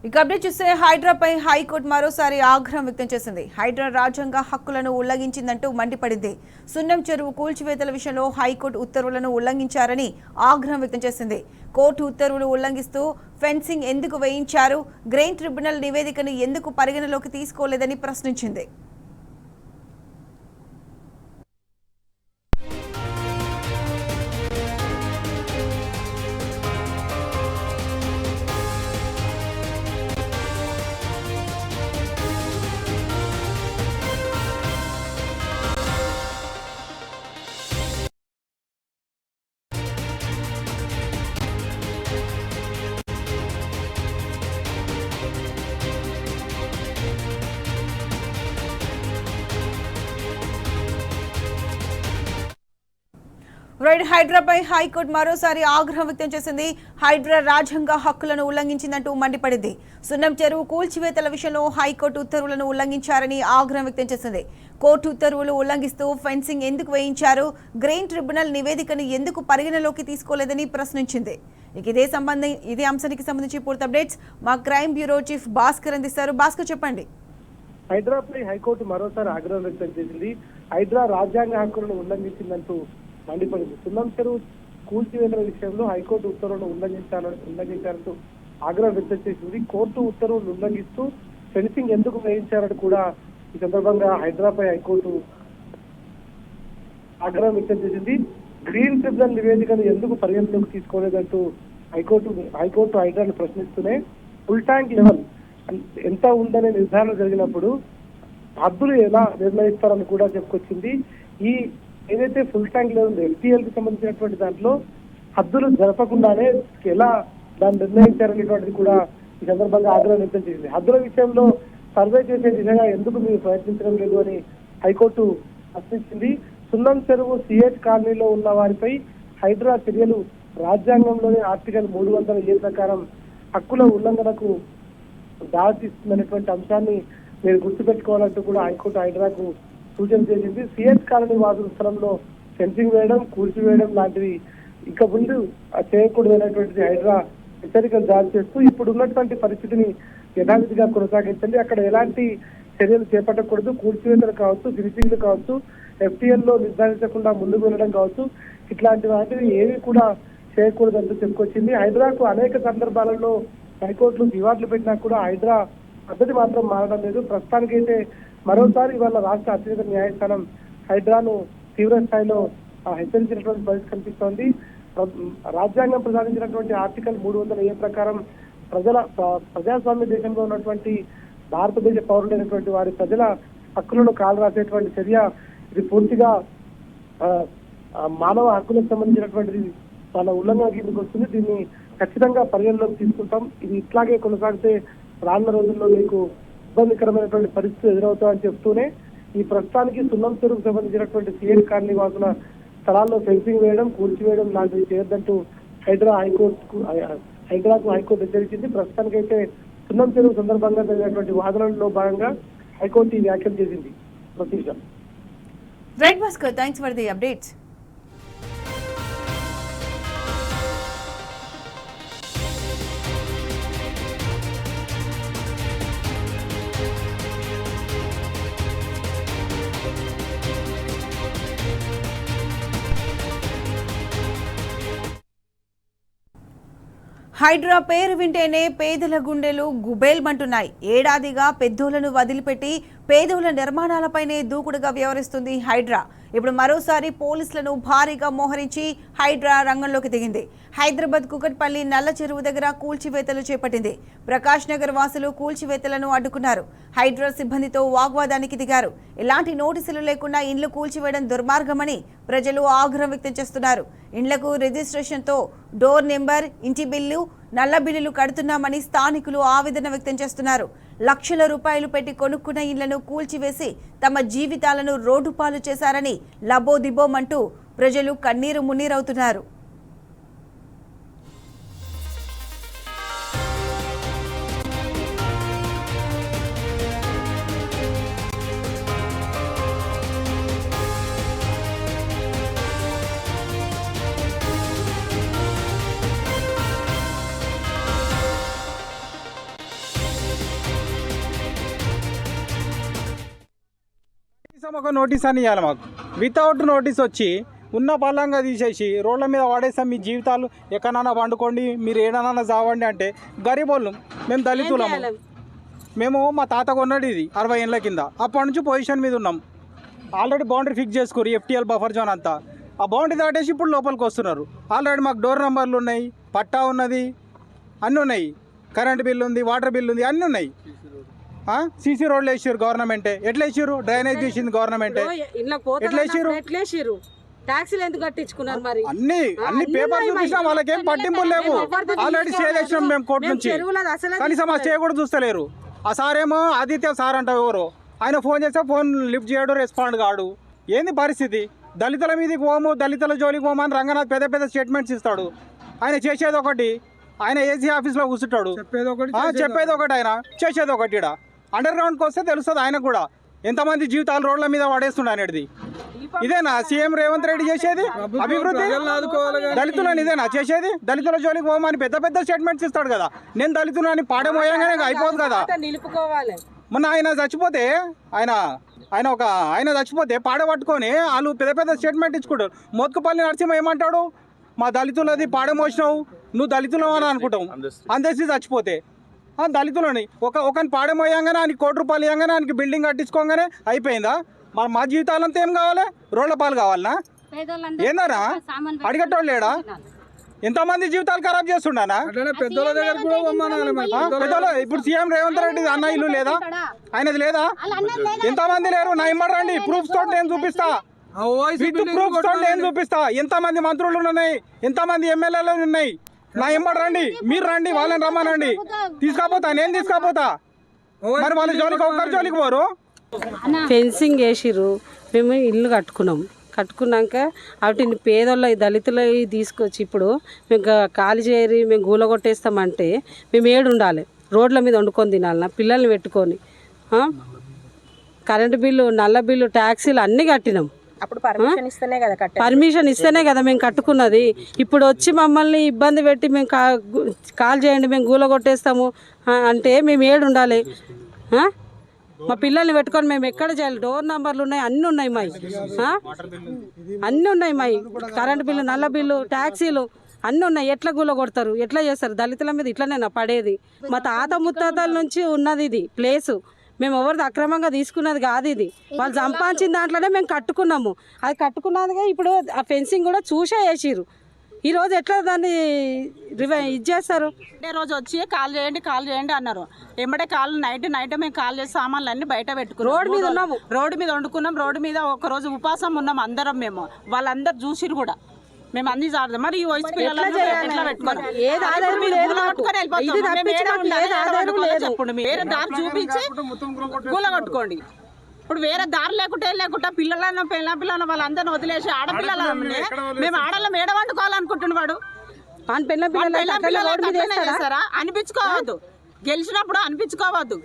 ఇక అప్డేట్ చూస్తే హైడ్రాపై హైకోర్టు మరోసారి ఆగ్రహం వ్యక్తం చేసింది. హైడ్రా రాజ్యాంగ హక్కులను ఉల్లంఘించిందంటూ మండిపడింది. సున్నం చెరువు కూల్చివేతల విషయంలో హైకోర్టు ఉత్తర్వులను ఉల్లంఘించారని ఆగ్రహం వ్యక్తం చేసింది. కోర్టు ఉత్తర్వులు ఉల్లంఘిస్తూ ఫెన్సింగ్ ఎందుకు వేయించారు, గ్రెయిన్ ట్రిబ్యునల్ నివేదికను ఎందుకు పరిగణలోకి తీసుకోలేదని ప్రశ్నించింది. హైడ్రాపై హైకోర్టు మరోసారి ఆగ్రహం వ్యక్తం చేసింది. హైడ్రా రాజ్యాంగ హక్కులను ఉల్లంఘించిందంటూ మండిపడింది. సున్నం చెరువు కూల్చివేతల విషయంలో హైకోర్టు ఉత్తర్వులను ఉల్లంఘించారని ఆగ్రహం వ్యక్తం చేసింది. కోర్టు ఉత్తర్వులు ఉల్లంఘిస్తూ ఫెన్సింగ్ ఎందుకు వేయించారు, గ్రెయిన్ ట్రిబ్యునల్ నివేదికను ఎందుకు పరిగణలోకి తీసుకోలేదని ప్రశ్నించింది. ఇదే అంశానికి సంబంధించి పూర్తి అప్డేట్స్ మా క్రైమ్ బ్యూరో చీఫ్ భాస్కర్ అందిస్తారు. భాస్కర్, చెప్పండి. హైడ్రాపై హైకోర్టు మరోసారి ఆగ్రహం వ్యక్తం చేసింది. హైడ్రా రాజ్యాంగ హక్కులను ఉల్లంఘించిందంటూ మండిపడింది. సున్నం చెరువు కూల్చివేతల విషయంలో హైకోర్టు ఉత్తర్వులను ఉల్లంఘించారంటూ ఆగ్రహం వ్యక్తం చేసింది. కోర్టు ఉత్తర్వులు ఉల్లంఘిస్తూ ఫెన్సింగ్ ఎందుకు వేయించారని కూడా ఈ సందర్భంగా హైడ్రాపై హైకోర్టు ఆగ్రహం వ్యక్తం చేసింది. గ్రీన్ ట్రిబ్యునల్ నివేదికను ఎందుకు పరిగణలోకి తీసుకోలేదంటూ హైకోర్టు హైడ్రాను ప్రశ్నిస్తూనే ఫుల్ ట్యాంక్ లెవెల్ ఎంత ఉందనే నిర్ధారణ జరిగినప్పుడు హద్దులు ఎలా నిర్ణయిస్తారని కూడా చెప్పుకొచ్చింది. ఈ ఏదైతే ఫుల్ ట్యాంక్ లెవెల్ ఎఫ్టీఎల్ కి సంబంధించినటువంటి దాంట్లో హద్దులు జరపకుండానే ఎలా దాన్ని నిర్ణయించారనేటువంటిది కూడా ఈ సందర్భంగా ఆగ్రహం వ్యక్తం చేసింది. హద్దుల విషయంలో సర్వే చేసే దిశగా ఎందుకు మీరు ప్రయత్నించడం లేదు అని హైకోర్టు ప్రశ్నించింది. సున్నం చెరువు సిహెచ్ కాలనీలో ఉన్న వారిపై హైడ్రా చర్యలు రాజ్యాంగంలోని ఆర్టికల్ 300A ప్రకారం హక్కుల ఉల్లంఘనకు దారితీస్తుందనేటువంటి అంశాన్ని మీరు గుర్తుపెట్టుకోవాలంటూ కూడా హైకోర్టు హైడ్రాకు సూచన చేసింది. సిహెచ్ కాలనీ వాసుల స్థలంలో ఫెన్సింగ్ వేయడం, కూల్చివేయడం లాంటివి ఇక ముందు చేయకూడదనేటువంటిది హైడ్రా హెచ్చరికలు జారీ చేస్తూ ఇప్పుడు ఉన్నటువంటి పరిస్థితిని యథావిధిగా కొనసాగించండి, అక్కడ ఎలాంటి చర్యలు చేపట్టకూడదు, కూల్చివేతలు కావచ్చు, ఫినిషింగ్లు కావచ్చు, ఎఫ్టీఎల్ లో నిర్ధారించకుండా ముందుకు వెళ్ళడం కావచ్చు, ఇట్లాంటి వాటిని ఏవి కూడా చేయకూడదంటూ చెప్పుకొచ్చింది. హైడ్రాకు అనేక సందర్భాలలో హైకోర్టులు దివాట్లు పెట్టినా కూడా హైడ్రా పద్ధతి మాత్రం మారడం లేదు. ప్రస్తుతానికైతే మరోసారి ఇవాళ రాష్ట్ర అత్యున్నత న్యాయస్థానం హైడ్రాను తీవ్ర స్థాయిలో హెచ్చరించినటువంటి పరిస్థితి కనిపిస్తోంది. రాజ్యాంగం ప్రసాదించినటువంటి ఆర్టికల్ 300A ప్రకారం ప్రజాస్వామ్య దేశంలో ఉన్నటువంటి భారతదేశ పౌరులైనటువంటి వారి ప్రజల హక్కులను కాలు రాసేటువంటి చర్య ఇది పూర్తిగా మానవ హక్కులకు సంబంధించినటువంటిది వాళ్ళ ఉల్లంఘన కిందకు వస్తుంది. దీన్ని ఖచ్చితంగా పరిగణలోకి తీసుకుంటాం. ఇది ఇట్లాగే కొనసాగితే రానున్న రోజుల్లో మీకు ఇబ్బందికరమైనటువంటి పరిస్థితులు ఎదురవుతాయని చెప్తూనే ఈ ప్రస్తుతానికి సున్నం చెరువుకు సంబంధించినటువంటి సిఎల్ కాలనీ వాసుల స్థలాల్లో ఫెన్సింగ్ వేయడం, కూల్చివేయడం లాంటివి చేయొద్దంటూ హైడ్రాకు హైకోర్టు హెచ్చరించింది. ప్రస్తుతానికైతే సున్నం చెరువు సందర్భంగా జరిగినటువంటి వాదనల్లో భాగంగా హైకోర్టు ఈ వ్యాఖ్యలు చేసింది. Procedure right Bhaskar, thanks for the updates. HYDRAA పేరు వింటేనే పేదల గుండెలు గుబేల్మంటున్నాయి. ఏడాదిగా పెద్దోళ్లను వదిలిపెట్టి పేదోళ్ల నిర్మాణాలపైనే దూకుడుగా వ్యవహరిస్తుంది హైడ్రా. ఇప్పుడు మరోసారి పోలీసులను భారీగా మోహరించి హైడ్రా రంగంలోకి దిగింది. హైదరాబాద్ కుకట్పల్లి నల్ల చెరువు దగ్గర కూల్చివేతలు చేపట్టింది. ప్రకాష్ నగర్ వాసులు కూల్చివేతలను అడ్డుకున్నారు. హైడ్రా సిబ్బందితో వాగ్వాదానికి దిగారు. ఎలాంటి నోటీసులు లేకుండా ఇండ్లు కూల్చివేయడం దుర్మార్గమని ప్రజలు ఆగ్రహం వ్యక్తం చేస్తున్నారు. ఇండ్లకు రిజిస్ట్రేషన్తో డోర్ నెంబర్, ఇంటి బిల్లు, నల్ల బిల్లులు కడుతున్నామని స్థానికులు ఆవేదన వ్యక్తం చేస్తున్నారు. లక్షల రూపాయలు పెట్టి కొనుక్కున్న ఇళ్లను కూల్చివేసి తమ జీవితాలను రోడ్డుపాలు చేశారని లబోదిబోమంటూ ప్రజలు కన్నీరు మున్నీరవుతున్నారు. ఒక నోటీస్ అని ఇవ్వాలి మాకు. వితౌట్ నోటీస్ వచ్చి ఉన్న పల్లంగా తీసేసి రోడ్ల మీద వాడేస్తాం, మీ జీవితాలు ఎక్కడన్నా వండుకోండి, మీరు ఏడన్నా చావండి అంటే గరీబోళ్ళు. మేము దళితులము, మేము మా తాత కొన్నాడు ఇది 60 ఏళ్ళ కింద. అప్పటి నుంచి పొజిషన్ మీద ఉన్నాం. ఆల్రెడీ బౌండరీ ఫిక్స్ చేసుకోరు, FTL బఫర్ జోన్ అంతా. ఆ బౌండరీ దాటేసి ఇప్పుడు లోపలికి వస్తున్నారు. ఆల్రెడీ మాకు డోర్ నెంబర్లు ఉన్నాయి, పట్టా ఉన్నది, అన్నీ ఉన్నాయి, కరెంట్ బిల్ ఉంది, వాటర్ బిల్ ఉంది, అన్నీ ఉన్నాయి. సీసీ రోడ్లు వేసారు గవర్నమెంటే. ఎట్లా వేసారు? డ్రైనేజ్ చేసింది గవర్నమెంటే. ఎట్లా వేసారు? ట్యాక్సీలు ఎందుకు కట్టించుకున్నారు? మరి అన్ని పేపర్ చూపించినా వాళ్ళకేం పట్టింపులు లేవు. ఆల్రెడీ స్టే చేసినాం మేము కోర్టు నుంచి, కనీసం ఆ స్టే కూడా చూస్తలేరు. ఆ సార్ ఏమో ఆదిత్య సార్ అంట ఎవరు, ఆయన ఫోన్ చేస్తే ఫోన్ లిఫ్ట్ చేయడు, రెస్పాండ్ కాడు. ఏంది పరిస్థితి? దళితుల మీదకి పోము, దళితుల జోలికి పోము అని రంగనాథ్ పెద్ద పెద్ద స్టేట్మెంట్స్ ఇస్తాడు. ఆయన చేసేది ఒకటి, ఆయన ఏసీ ఆఫీస్లో కూర్చుంటాడు. చెప్పేది ఒకటి, ఆయన చేసేది ఒకటి. ఇక్కడ అండర్ గ్రౌండ్కి వస్తే తెలుస్తుంది ఆయనకు కూడా ఎంతమంది జీవితాలు రోడ్ల మీద పడేస్తుండ అనేది. ఇదేనా సీఎం రేవంత్ రెడ్డి చేసేది అభివృద్ధి? దళితులని ఇదేనా చేసేది? దళితుల జోలికి పోమని పెద్ద పెద్ద స్టేట్మెంట్స్ ఇస్తాడు కదా. నేను దళితులని పాడమోయంగానే అయిపోదు కదా. నిలుపుకోవాలి. మొన్న ఆయన చచ్చిపోతే ఆయన చచ్చిపోతే పాడబట్టుకొని వాళ్ళు పెద్ద పెద్ద స్టేట్మెంట్ ఇచ్చుకుంటారు. మోత్కుపల్లి నరసింహ ఏమంటాడు? మా దళితులది పాడమోసినావు, నువ్వు దళితులు అని అనుకుంటావు. అందరిసి చచ్చిపోతే దళితులని ఒకని పాడమోయంగానే ఆయనకి ₹1 కోటి ఇవ్వగానే ఆయనకి బిల్డింగ్ కట్టించుకోగానే అయిపోయిందా? మా జీవితాలంతా ఏం కావాలి? రోడ్ల పాలు కావాలనా? ఏందన్నా అడిగేటోళ్ళు లేడా? ఎంతమంది జీవితాలు ఖరాబ్ చేస్తుండనా? పెద్దోళ్ళ ఇప్పుడు సీఎం రేవంత్ రెడ్డి అన్న ఇల్లు లేదా? ఆయనది లేదా? ఎంతమంది లేరు? నా ఇమ్మడి రండి, ప్రూఫ్స్ తోటి నేను చూపిస్తా. ప్రూఫ్స్ తోటి నేను చూపిస్తా. ఎంతమంది మంత్రులు ఉన్నాయి, ఎంతమంది ఎమ్మెల్యేలు ఉన్నాయి. నా ఇమ్మడి రండి, మీరు రండి, వాళ్ళని రమ్మనండి. తీసుకపోతా, నేను తీసుకపోతా. మరి వాళ్ళ జోలికి ఒక్కరి జోలికి పోరు. ఫెన్సింగ్ వేసిర్రు, మేము ఇల్లు కట్టుకున్నాక వాటిని పేదోళ్ళ దళితుల తీసుకొచ్చి ఇప్పుడు మేము ఖాళీ చేయరి, మేము గూలగొట్టేస్తామంటే మేము ఏడు ఉండాలి? రోడ్ల మీద వండుకొని తినాలన్నా? పిల్లల్ని పెట్టుకొని కరెంటు బిల్లు, నల్ల బిల్లు, ట్యాక్సీలు అన్నీ కట్టినాం. పర్మిషన్ ఇస్తేనే కదా మేము కట్టుకున్నది. ఇప్పుడు వచ్చి మమ్మల్ని ఇబ్బంది పెట్టి మేము కాల్ చేయండి, మేము గూలగొట్టేస్తాము అంటే మేము ఏడు ఉండాలి? మా పిల్లల్ని పెట్టుకొని మేము ఎక్కడ చేయాలి? డోర్ నంబర్లు ఉన్నాయి, అన్నీ ఉన్నాయి మాయి, అన్నీ ఉన్నాయి మాయి. కరెంటు బిల్లు, నల్ల బిల్లు, ట్యాక్సీలు అన్నీ ఉన్నాయి. ఎట్లా గూలగొడతారు? ఎట్లా చేస్తారు? దళితుల మీద ఇట్లనేనా పడేది? మా తాత ముత్తాతల నుంచి ఉన్నది ఇది ప్లేసు. మేము ఎవరిది అక్రమంగా తీసుకున్నది కాదు. ఇది వాళ్ళు సంపాదించిన దాంట్లోనే మేము కట్టుకున్నాము. అది కట్టుకున్నదిగా ఇప్పుడు ఆ ఫెన్సింగ్ కూడా చూసే వేసిర్రు. ఈరోజు ఎట్లా దాన్ని ఇది చేస్తారు? రోజు వచ్చి కాల్ చేయండి అన్నారు. ఎంబడే నైట్ మేము కాల్ చేసి సామాన్లు అన్ని బయట పెట్టుకున్నాం. రోడ్డు మీద వండుకున్నాం. రోడ్డు మీద ఒక రోజు ఉపాసం ఉన్నాం అందరం. మేము వాళ్ళందరూ చూసిరు కూడా. మేము అన్ని చాడదాం. మరి ఈ వయసు పిల్లలు వేరే దారి చూపించి కూలగొట్టుకోండి. ఇప్పుడు వేరే దారి లేకుండా పిల్లలను పిల్లలను వాళ్ళందరినీ వదిలేసి ఆడపిల్లలు మేము ఆడలం ఏడ వండుకోవాలనుకుంటున్నాడు వాడు. అనిపించుకోవద్దు, గెలిచినప్పుడు అనిపించుకోవద్దు.